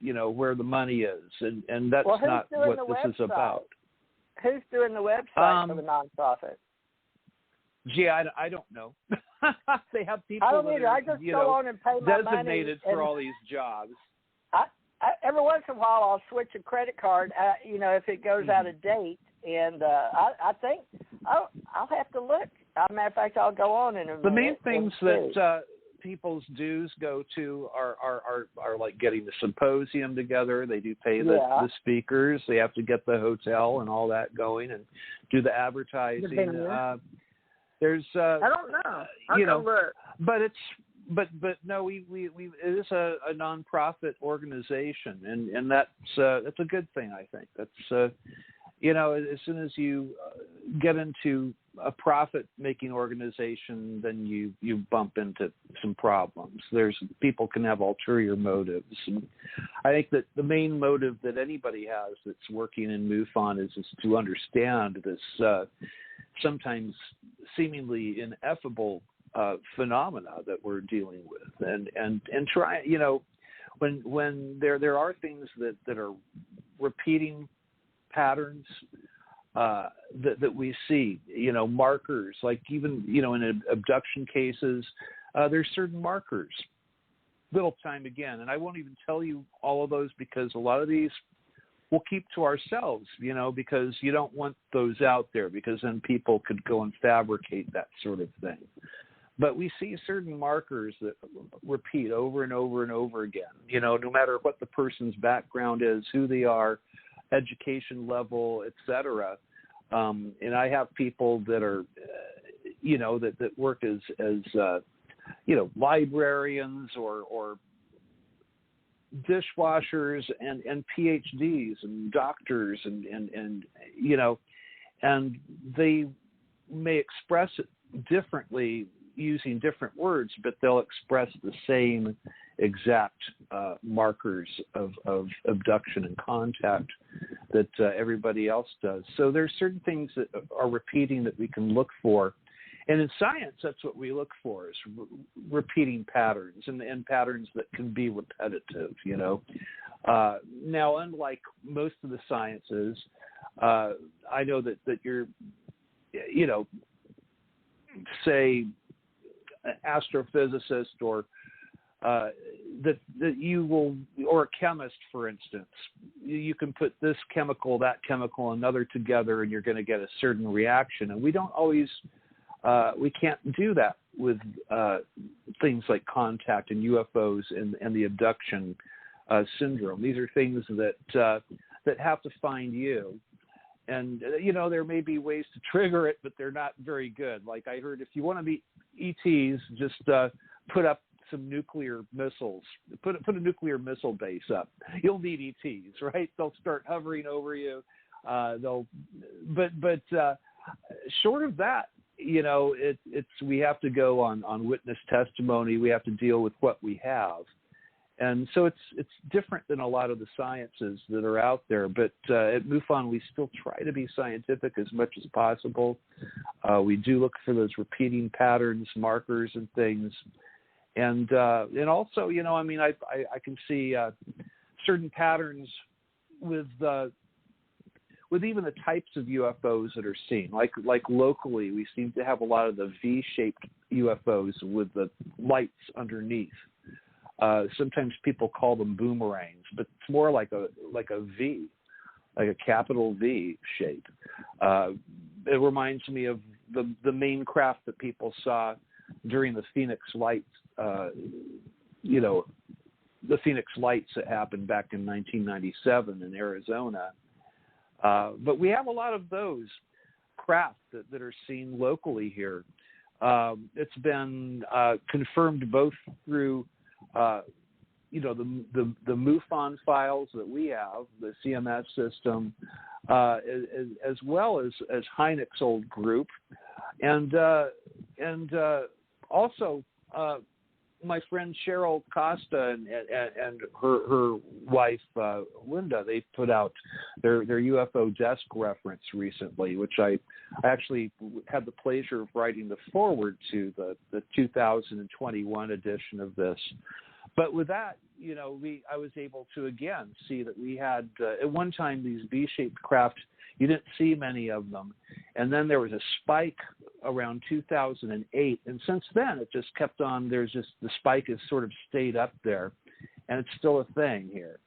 where the money is, and that's not what this is about. Who's doing the website for the nonprofit? Gee, I don't know. They have people I don't either. I just go on and pay my designated money for all these jobs. I, every once in a while, I'll switch a credit card, if it goes out of date, and I think I'll have to look. As a matter of fact, I'll go on in a minute. The main things that people's dues go to are like getting the symposium together. They do pay the speakers. They have to get the hotel and all that going and do the advertising. There's I don't know. But no, we it is a nonprofit organization, and that's a good thing. I think that's as soon as you get into a profit-making organization, then you bump into some problems. People can have ulterior motives. And I think that the main motive that anybody has that's working in MUFON is to understand this sometimes seemingly ineffable phenomena that we're dealing with, and try, when there are things that are repeating patterns that we see, markers, like even, in abduction cases, there's certain markers, little time again. And I won't even tell you all of those because a lot of these we'll keep to ourselves, because you don't want those out there because then people could go and fabricate that sort of thing. But we see certain markers that repeat over and over and over again, no matter what the person's background is, who they are, education level, etc. And I have people that are, that work as librarians or dishwashers and PhDs and doctors and they may express it differently using different words, but they'll express the same exact markers of abduction and contact that everybody else does. So there's certain things that are repeating that we can look for. And in science, that's what we look for, is repeating patterns and patterns that can be repetitive, Now, unlike most of the sciences, I know that you're, say, an astrophysicist or that you will, or a chemist, for instance, you can put this chemical, that chemical, another together, and you're going to get a certain reaction. And we don't always, we can't do that with things like contact and UFOs and the abduction syndrome. These are things that have to find you. And, there may be ways to trigger it, but they're not very good. Like I heard, if you want to meet ETs, just put up some nuclear missiles, put a nuclear missile base up. You'll need ETs, right? They'll start hovering over you. But short of that, we have to go on witness testimony. We have to deal with what we have. And so it's different than a lot of the sciences that are out there. But at MUFON, we still try to be scientific as much as possible. We do look for those repeating patterns, markers, and things. And also, I can see certain patterns with even the types of UFOs that are seen. Like locally, we seem to have a lot of the V-shaped UFOs with the lights underneath. Sometimes people call them boomerangs, but it's more like a V, like a capital V shape. It reminds me of the main craft that people saw during the Phoenix Lights, the Phoenix Lights that happened back in 1997 in Arizona. But we have a lot of those craft that are seen locally here. It's been confirmed both through the MUFON files that we have, the CMS system, as well as Hynek's old group, and also my friend Cheryl Costa and her wife Linda. They put out their UFO desk reference recently, which I actually had the pleasure of writing the foreword to the 2021 edition of this. But with that, I was able to again see that we had at one time these V-shaped craft. You didn't see many of them, and then there was a spike around 2008, and since then it just kept on. The spike has sort of stayed up there, and it's still a thing here.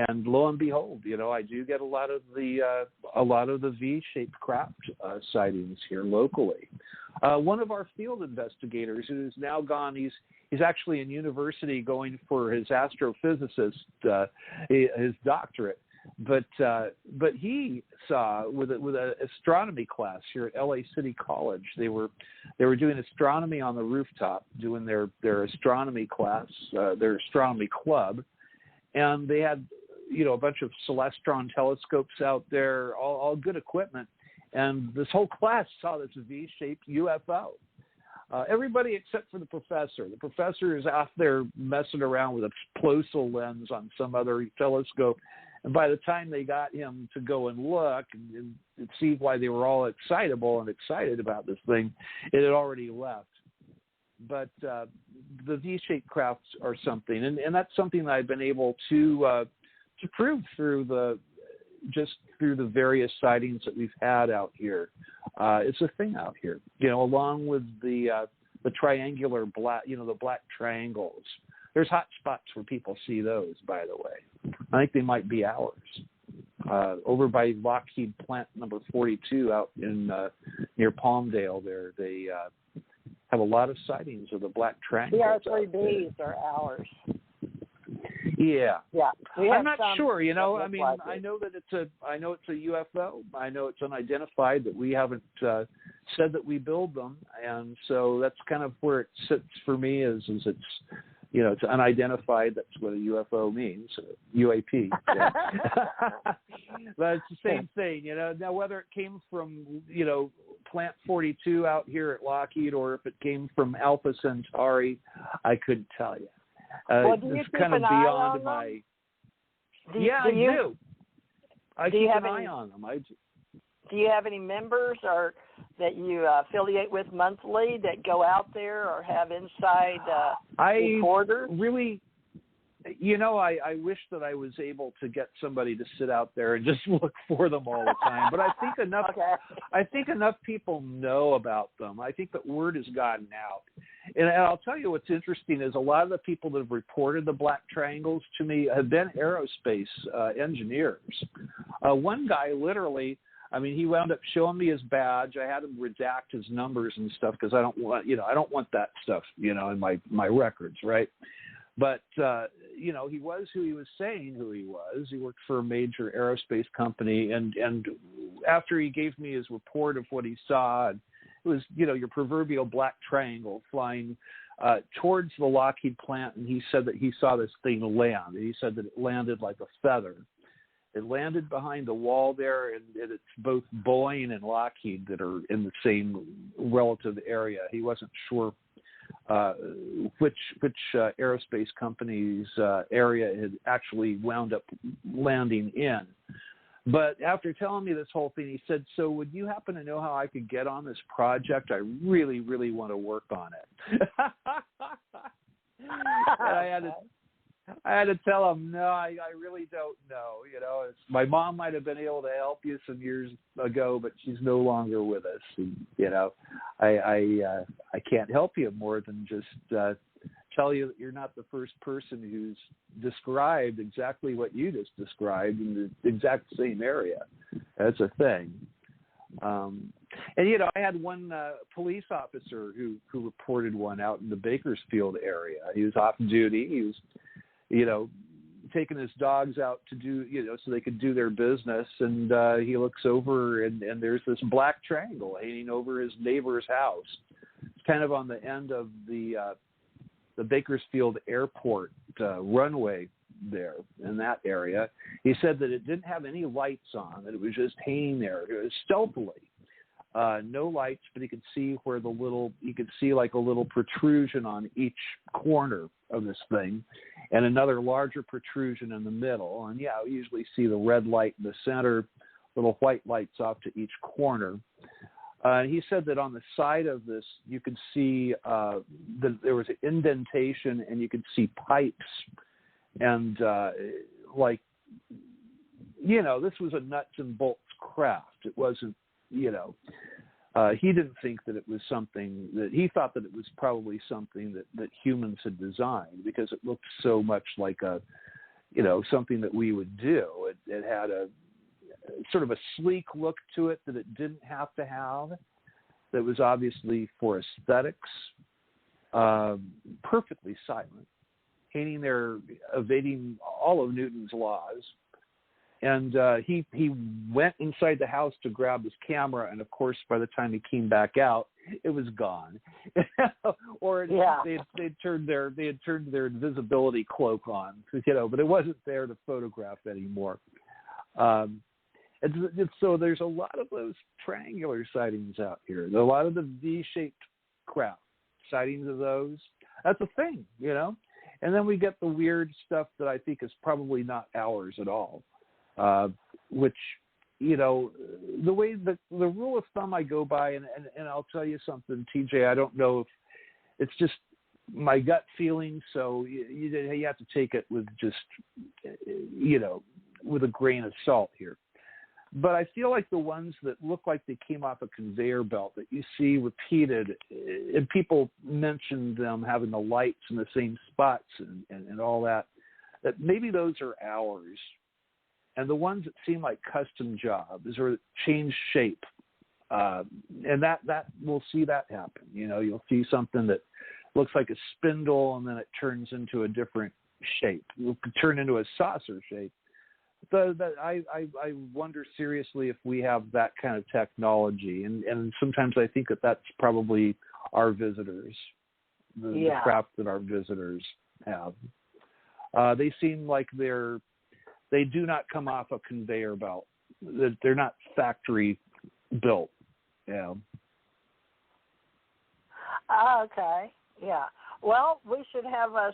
And lo and behold, I do get a lot of the V-shaped craft sightings here locally. One of our field investigators, who's now gone, he's actually in university going for his astrophysicist, his doctorate. But he saw with an astronomy class here at LA City College. They were doing astronomy on the rooftop, doing their astronomy class, their astronomy club, and they had a bunch of Celestron telescopes out there, all good equipment, and this whole class saw this V-shaped UFO. Everybody except for the professor. The professor is out there messing around with a plosal lens on some other telescope. And by the time they got him to go and look and see why they were all excited about this thing, it had already left. But the V-shaped crafts are something, and that's something that I've been able to prove through the various sightings that we've had out here. It's a thing out here, along with the triangular black, the black triangles. There's hot spots where people see those, by the way. I think they might be ours. Over by Lockheed Plant number 42 out in near Palmdale there, they have a lot of sightings of the black triangles. The R3Bs are ours. Yeah. Yeah. I'm not sure, I mean, I know that it's a UFO. I know it's unidentified, that we haven't said that we build them, and so that's kind of where it sits for me is it's it's unidentified. That's what a UFO means, UAP. Yeah. But it's the same thing, Now, whether it came from, Plant 42 out here at Lockheed or if it came from Alpha Centauri, I couldn't tell you. It's kind of beyond my. I do. I keep an eye on them. Do you have any members or that you affiliate with monthly that go out there or have inside reporters? Really, I wish that I was able to get somebody to sit out there and just look for them all the time. But I think enough. Okay. I think enough people know about them. I think that word has gotten out. And I'll tell you what's interesting is a lot of the people that have reported the black triangles to me have been aerospace engineers. One guy literally. I mean, he wound up showing me his badge. I had him redact his numbers and stuff because I don't want that stuff, in my records, right? But he was who he was saying who he was. He worked for a major aerospace company, and after he gave me his report of what he saw, it was your proverbial black triangle flying towards the Lockheed plant, and he said that he saw this thing land. He said that it landed like a feather. It landed behind the wall there, and it's both Boeing and Lockheed that are in the same relative area. He wasn't sure which aerospace company's area it had actually wound up landing in. But after telling me this whole thing, he said, "So would you happen to know how I could get on this project? I really, really want to work on it." And I had to tell him, no, I really don't know. My mom might have been able to help you some years ago, but she's no longer with us. And, I can't help you more than just tell you that you're not the first person who's described exactly what you just described in the exact same area. That's a thing. And, I had one police officer who reported one out in the Bakersfield area. He was off duty. He was taking his dogs out to do, so they could do their business. And he looks over and there's this black triangle hanging over his neighbor's house. It's kind of on the end of the Bakersfield airport runway there in that area. He said that it didn't have any lights on, that it was just hanging there. It was stealthily. No lights, but you could see where you could see like a little protrusion on each corner of this thing and another larger protrusion in the middle. And we usually see the red light in the center, little white lights off to each corner. He said that on the side of this, you could see that there was an indentation, and you could see pipes, and this was a nuts and bolts craft. It wasn't, he didn't think that it was something that he thought that it was probably something that humans had designed, because it looked so much like something that we would do. It had a sort of a sleek look to it that it didn't have to have, that was obviously for aesthetics, perfectly silent, hanging there, evading all of Newton's laws. And he went inside the house to grab his camera, and of course, by the time he came back out, it was gone. They'd turned their invisibility cloak on, but it wasn't there to photograph anymore. So there's a lot of those triangular sightings out here. A lot of the V-shaped craft sightings of those. That's a thing, And then we get the weird stuff that I think is probably not ours at all. Which, the way the rule of thumb I go by, and I'll tell you something, TJ, I don't know if it's just my gut feeling, so you have to take it with just, with a grain of salt here. But I feel like the ones that look like they came off a conveyor belt that you see repeated, and people mention them having the lights in the same spots and all that maybe those are ours. And the ones that seem like custom jobs or change shape, and that we'll see that happen. You'll see something that looks like a spindle, and then it turns into a different shape. It could turn into a saucer shape. I wonder seriously if we have that kind of technology, and sometimes I think that that's probably our visitors, the craft that our visitors have. They seem like they do not come off a conveyor belt. They're not factory built. Yeah. Okay. Yeah. Well, we should have a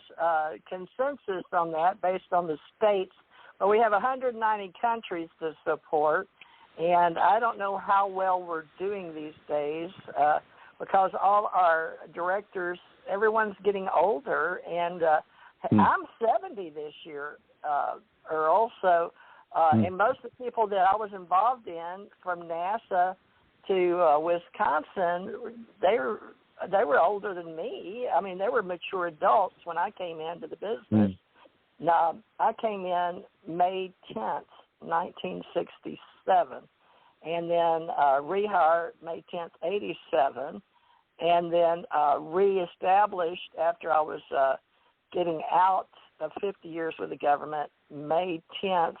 consensus on that based on the states. But we have 190 countries to support, and I don't know how well we're doing these days because all our directors, everyone's getting older, and I'm 70 this year, Earl. So, and most of the people that I was involved in, from NASA to Wisconsin, they were older than me. I mean, they were mature adults when I came into the business. Now, I came in May 10th, 1967, and then rehire May 10th, 87, and then reestablished after I was getting out of 50 years with the government, May 10th,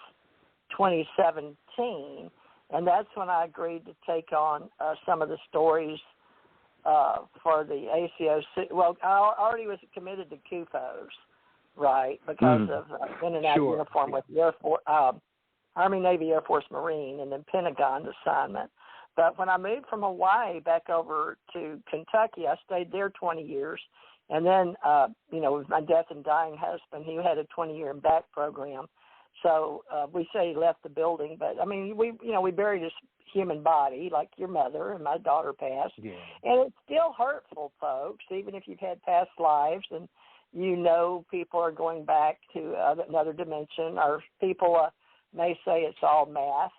2017, and that's when I agreed to take on some of the stories for the ACO. Well, I already was committed to CUFOS. Right, because of in and out uniform with the Air Force, Army, Navy, Air Force, Marine, and then Pentagon assignment. But when I moved from Hawaii back over to Kentucky, I stayed there 20 years. And then, with my death and dying husband, he had a 20-year back program. So we say he left the building, but I mean, we buried his human body, like your mother and my daughter passed. Yeah. And it's still hurtful, folks, even if you've had past lives and people are going back to another dimension, or people may say it's all math,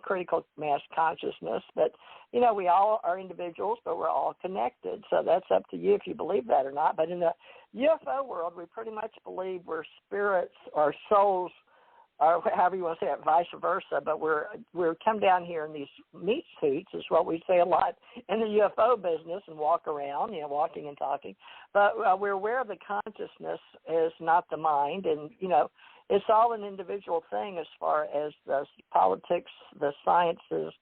critical mass consciousness. But, we all are individuals, but we're all connected. So that's up to you if you believe that or not. But in the UFO world, we pretty much believe we're spirits or souls, or however you want to say it, vice versa. But we're come down here in these meat suits, is what we say a lot in the UFO business, and walk around, walking and talking. But we're aware of the consciousness is not the mind, and it's all an individual thing as far as the politics, the sciences,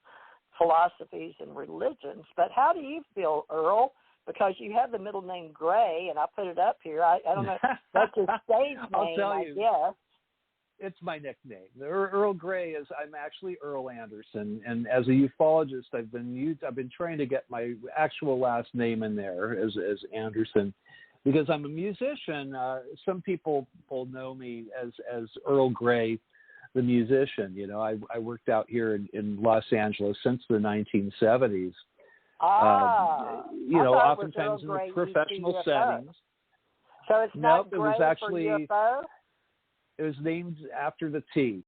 philosophies, and religions. But how do you feel, Earl? Because you have the middle name Gray, and I put it up here. I don't know. That's his stage name, I'll tell you. Guess. It's my nickname. Earl Grey I'm actually Earl Anderson, and as a ufologist, I've been trying to get my actual last name in there as Anderson, because I'm a musician. Some people will know me as Earl Grey, the musician. I worked out here in Los Angeles since the 1970s. Oftentimes in the professional settings. So it's not Nope, it was actually for UFO? it was named after the T.